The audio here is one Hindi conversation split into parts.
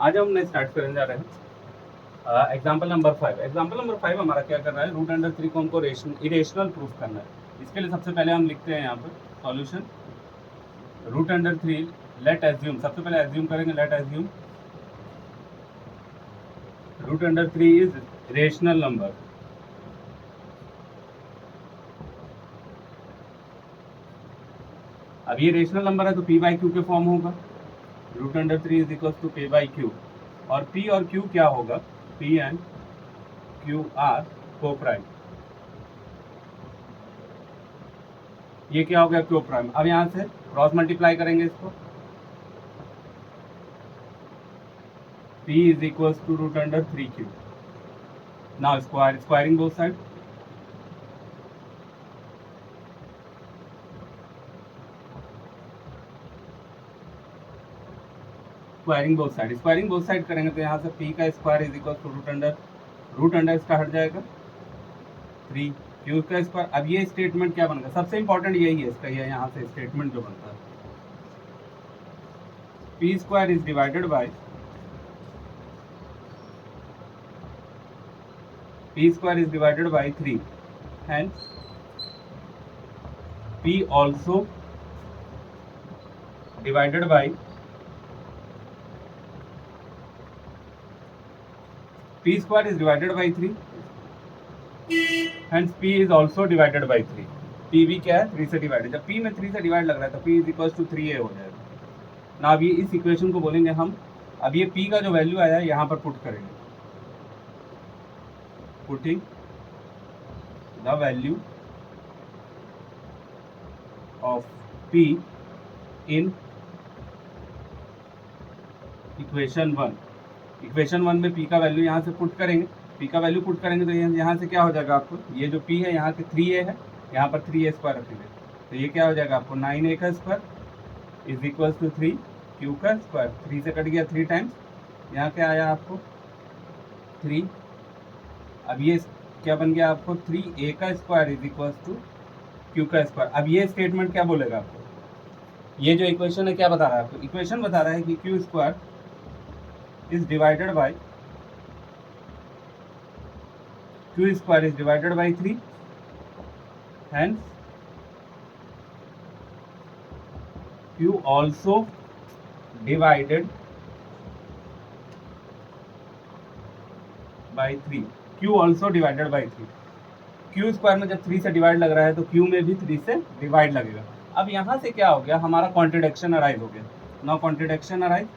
आज हम स्टार्ट करने जा रहे हैं एग्जाम्पल नंबर 5। एग्जाम्पल नंबर 5 हमारा क्या कर रहा है, रूट अंडर 3 को हमको इरेशनल प्रूफ करना है। इसके लिए सबसे पहले हम लिखते हैं यहाँ पर solution root under 3 let assume. सबसे पहले एज्यूम करेंगे, let assume root under 3 is rational number. अब ये रेशनल नंबर है तो p बाई क्यू के फॉर्म होगा। Root under 3 is equal to p by q, और p और q क्या होगा, p एंड q आर को प्राइम। ये क्या हो गया, क्यू प्राइम। अब यहाँ से क्रॉस मल्टीप्लाई करेंगे इसको, p is equal to root under 3q। Now squaring both side, squaring both side करेंगे तो यहाँ से p का square is equal to root under इसका हट जाएगा 3 q का स्क्वायर। अब ये स्टेटमेंट क्या बनेगा, सबसे इंपॉर्टेंट यही है इसका, ये यहाँ से स्टेटमेंट जो बनता है p square is divided by p square is divided by 3 hence p also divided by p square is divided by 3 hence p is also divided by 3। p भी क्या है, 3 से डिवाइड। जब p में 3 से डिवाइड लग रहा है तो p is equal to 3a हो जाएगा ना। अब ये इस इक्वेशन को बोलेंगे हम, अब ये p का जो वैल्यू आया है यहाँ पर पुट करेंगे, putting the value of p in equation 1। Equation 1 में p का वैल्यू यहाँ से पुट करेंगे, p का वैल्यू पुट करेंगे तो यहाँ से क्या हो जाएगा आपको, ये जो p है यहाँ के 3a है, यहाँ पर 3a स्क्वायर रखेंगे तो ये क्या हो जाएगा आपको 9a का square is equal to 3q का स्क्वायर। 3 से कट गया 3 टाइम्स, यहाँ क्या आया आपको 3। अब ये क्या बन गया आपको 3a का square is equal to q का स्क्वायर। अब ये स्टेटमेंट क्या बोलेगा आपको, ये जो इक्वेशन है क्या बता रहा है आपको, इक्वेशन बता रहा है कि q square is divided by q square is divided by 3 hence q also divided by 3। q also divided by 3। q square में जब 3 से डिवाइड लग रहा है तो q में भी 3 से डिवाइड लगेगा। अब यहाँ से क्या हो गया, हमारा कॉन्ट्रडिक्शन अराइज हो गया। Now contradiction arise,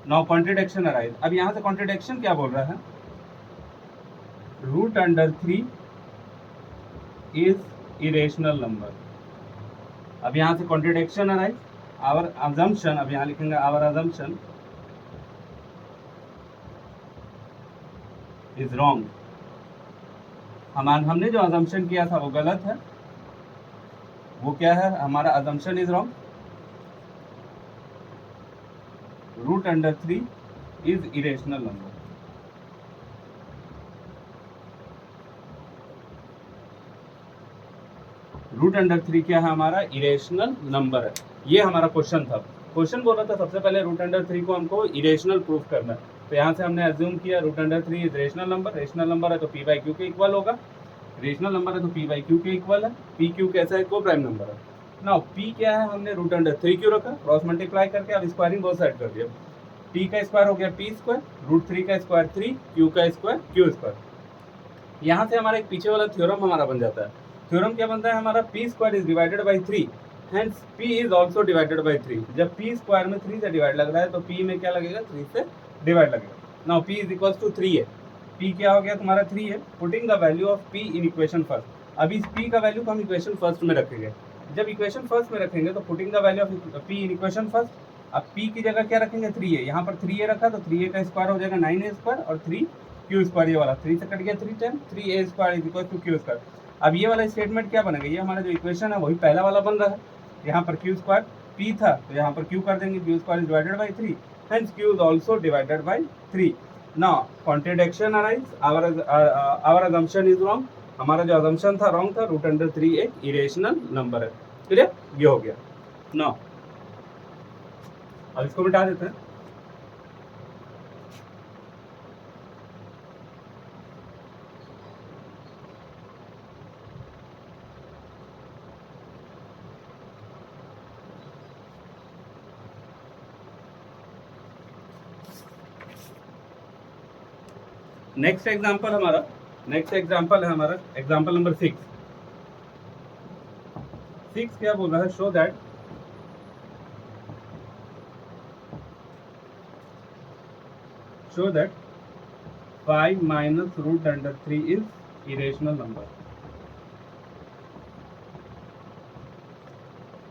now contradiction arise. अब यहाँ से कॉन्ट्रडिक्शन क्या बोल रहा है, root under 3 is irrational number. अब यहाँ से कॉन्ट्रडिक्शन अराइज, आवर अजम्पशन, अब यहाँ लिखेंगे आवर अजम्पशन इज रॉन्ग। हमने जो अजम्पशन किया था वो गलत है। वो क्या है, हमारा assumption is wrong. Root under 3 is irrational number. Root under 3 क्या है, हमारा इरेशनल नंबर है। ये हमारा क्वेश्चन था। क्वेश्चन बोल रहा था सबसे पहले रूट अंडर 3 को हमको इरेशनल प्रूफ करना है, तो यहाँ से हमने एज्यूम किया root under 3 is rational number. Rational number है तो p बाई क्यू के इक्वल होगा, रेशनल नंबर है तो p बाई क्यू के इक्वल है। p क्यू कैसा है, को प्राइम नंबर है ना। p क्या है, हमने रूट अंडर 3 क्यू रखा, क्रॉस मल्टीप्लाई करके अब स्क्वायरिंग बोथ साइड कर दिया। p का स्क्वायर हो गया p स्क्वायर, रूट 3 का स्क्वायर 3, q का स्क्वायर q स्क्वायर। यहाँ से हमारा एक पीछे वाला थ्योरम हमारा बन जाता है। थ्योरम क्या बनता है हमारा, p square is divided by 3 hence p is also divided by 3। जब p स्क्वायर में 3 से डिवाइड लग रहा है तो p में क्या लगेगा, 3 से डिवाइड लगेगा। Now p is equal to 3 है, p क्या हो गया तुम्हारा 3 है। Putting the value of p in equation first. अब इस p का वैल्यू को हम इक्वेशन फर्स्ट में रखेंगे। जब इक्वेशन फर्स्ट में रखेंगे तो putting the value of p in equation first. अब p की जगह क्या रखेंगे, 3a। यहाँ पर 3a रखा तो 3a का स्क्वायर हो जाएगा 9a स्क्वायर और 3q स्क्वायर, ये वाला 3 से कट गया 3 time, 3a square is equal to q square. अब ये वाला स्टेटमेंट क्या बनेगा, ये हमारा जो इक्वेशन है वही पहला वाला बन रहा है। यहाँ पर q स्क्वायर p था तो यहाँ पर q कर देंगे, q square is divided by 3 hence q is also divided by 3। now contradiction arise, our assumption is wrong। हमारा जो assumption था रॉन्ग था, रूट अंडर 3 एक इरेशनल नंबर है। क्लियर, ये हो गया। नाउ अब इसको मिटा देते हैं। नेक्स्ट एग्जांपल है हमारा एग्जांपल नंबर 6 क्या बोल रहा है, show that show that 5 minus root under 3 is irrational number.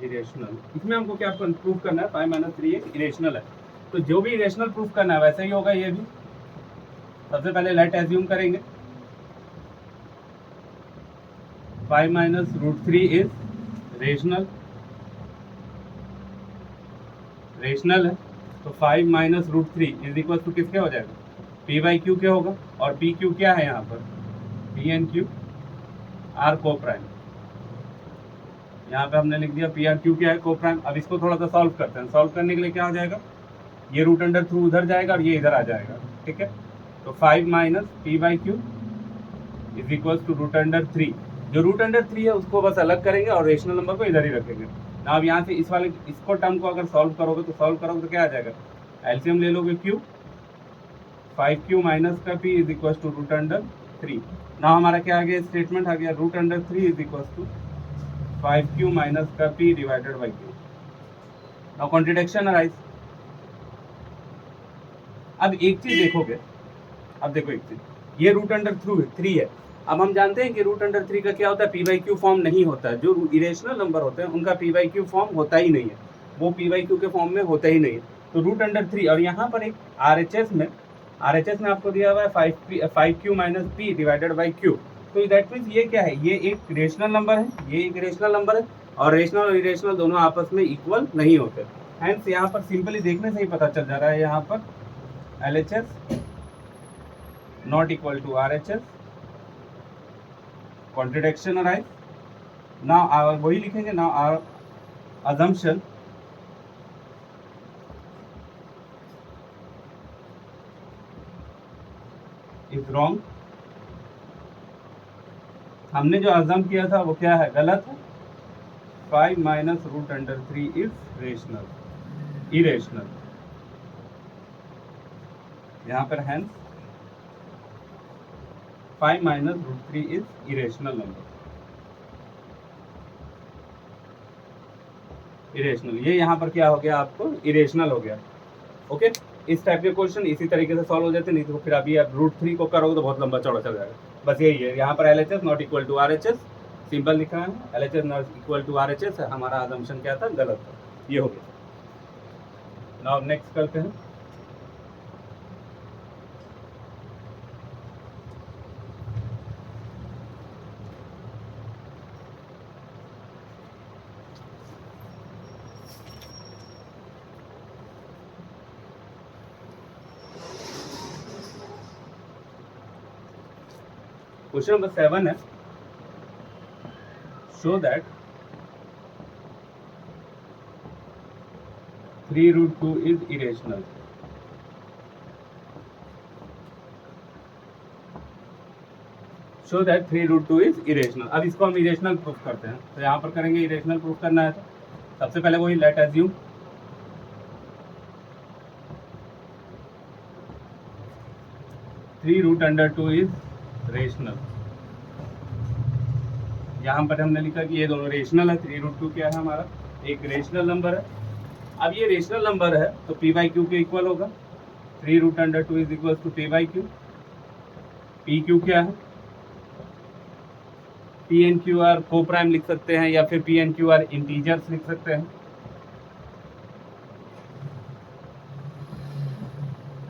Irrational, इसमें हमको क्या प्रूव करना है, 5 माइनस 3 एक इरेशनल है। तो जो भी इरेशनल प्रूफ करना है वैसे ही होगा ये भी। सबसे पहले लेट एज्यूम करेंगे 5 माइनस रूट 3 इज रेशनल है। तो 5 minus root 3 is equal to किसके हो जाएगा, पी बाई क्यू के होगा। और पी क्यू क्या है यहाँ पर, पी एन क्यू आर को प्राइम। यहाँ पे हमने लिख दिया पी आर क्यू क्या है, को प्राइम। अब इसको थोड़ा सा सॉल्व करते हैं। सॉल्व करने के लिए क्या हो जाएगा, ये रूट अंडर थ्रू उधर जाएगा और ये इधर आ जाएगा, ठीक है। तो 5 minus p by q is equal to root under 3। जो रूट अंडर 3 है उसको बस अलग करेंगे और रेशनल नंबर को इधर ही रखेंगे ना। अब यहाँ से इस वाले इसको टर्म को अगर सॉल्व करोगे तो क्या आ जाएगा, एलसीएम ले लोगे क्यू, 5q माइनस का p is equal to root under 3। ना हमारा क्या आ गया, स्टेटमेंट आ गया root under 3 is equal to 5q minus का p divided by q। Now contradiction arise. अब एक चीज देखोगे, अब देखो एक चीज, ये रूट अंडर 3 है। अब हम जानते हैं कि रूट अंडर 3 का क्या होता है, पी बाई क्यू फॉर्म नहीं होता है। जो इरेशनल नंबर होते हैं उनका पी बाई क्यू फॉर्म होता ही नहीं है, वो पी बाई क्यू के फॉर्म में होता ही नहीं है। तो रूट अंडर 3 और यहाँ पर एक आरएचएस में आपको दिया हुआ है 5q minus P divided by Q. तो दैट मीन्स ये क्या है, ये एक रेशनल नंबर है, ये एक रेशनल नंबर है। और रेशनल और इरेशनल दोनों आपस में इक्वल नहीं होते। हैंस यहाँ पर सिंपली देखने से ही पता चल जा रहा है, यहाँ पर LHS not equal to RHS, contradiction arise. Now वही लिखेंगे, now our assumption is wrong. हमने जो अजम किया था वो क्या है, गलत है। 5 minus root under 3 is irrational. यहाँ पर hence 5 minus root 3 is irrational number, irrational. ये यहाँ पर क्या हो गया, आपको इरेशनल हो गया। ओके, इस टाइप के क्वेश्चन इसी तरीके से सॉल्व हो जाते हैं। नहीं तो फिर अभी आप रूट 3 को करोगे तो बहुत लंबा चौड़ा चल जाएगा। बस यही है, यहाँ पर LHS not equal to RHS simple लिखा है, LHS not equal to RHS है। हमारा अजम्पशन क्या था, गलत था, ये हो गया। नाउ नेक्स्ट करते हैं। क्वेश्चन नंबर 7 है, show that 3 root 2 is irrational. Show that 3 root 2 is irrational. अब इसको हम इरेशनल प्रूफ करते हैं। तो यहाँ पर करेंगे इरेशनल प्रूफ करना है तो सबसे पहले वही let assume 3 root under 2 is rational. यहाँ पर हमने लिखा कि ये दोनों रेशनल है। 3 रूट 2 क्या है, हमारा एक रेशनल नंबर है। अब ये रेशनल नंबर है तो पी बाई क्यू के इक्वल होगा। 3 root under 2 is equal to p by q. P q क्या है, पी एन क्यू आर को प्राइम लिख सकते हैं या फिर p and q are integers लिख सकते हैं।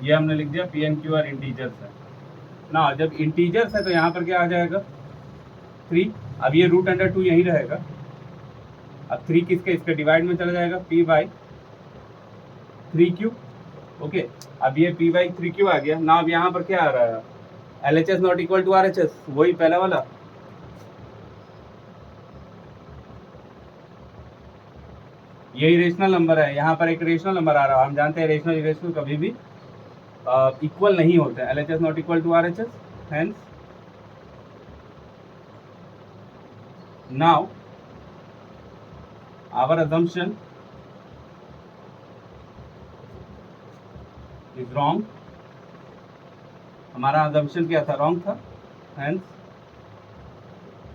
ये हमने लिख दिया पी एन क्यू आर इंटीजर्स है ना। जब इंटीजर्स है तो यहाँ पर क्या आ जाएगा, 3। अब ये रूट अंडर 2 यही रहेगा। अब 3 किसके, इसके डिवाइड में चला जाएगा, p बाई 3q। ओके, अब ये p बाई 3q आ गया ना। अब यहाँ पर क्या आ रहा है, LHS not equal to RHS, वही पहला वाला। ये इरेशनल नंबर है, यहाँ पर एक रेशनल नंबर आ रहा है। हम जानते हैं रेशनल इरेशनल कभी भी इक्वल नहीं होते हैं। LHS not equal to RHS, hence now our assumption is wrong. हमारा assumption क्या था? रॉन्ग था। Hence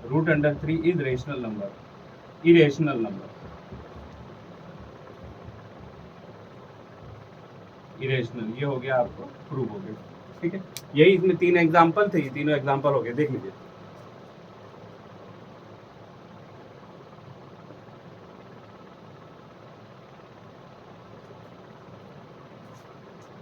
√3 is rational number, irrational number, irrational. ये हो गया, आपको प्रूव हो गया। ठीक है, यही इसमें 3 एग्जाम्पल थे, ये तीनों एग्जाम्पल हो गए, देख लीजिए।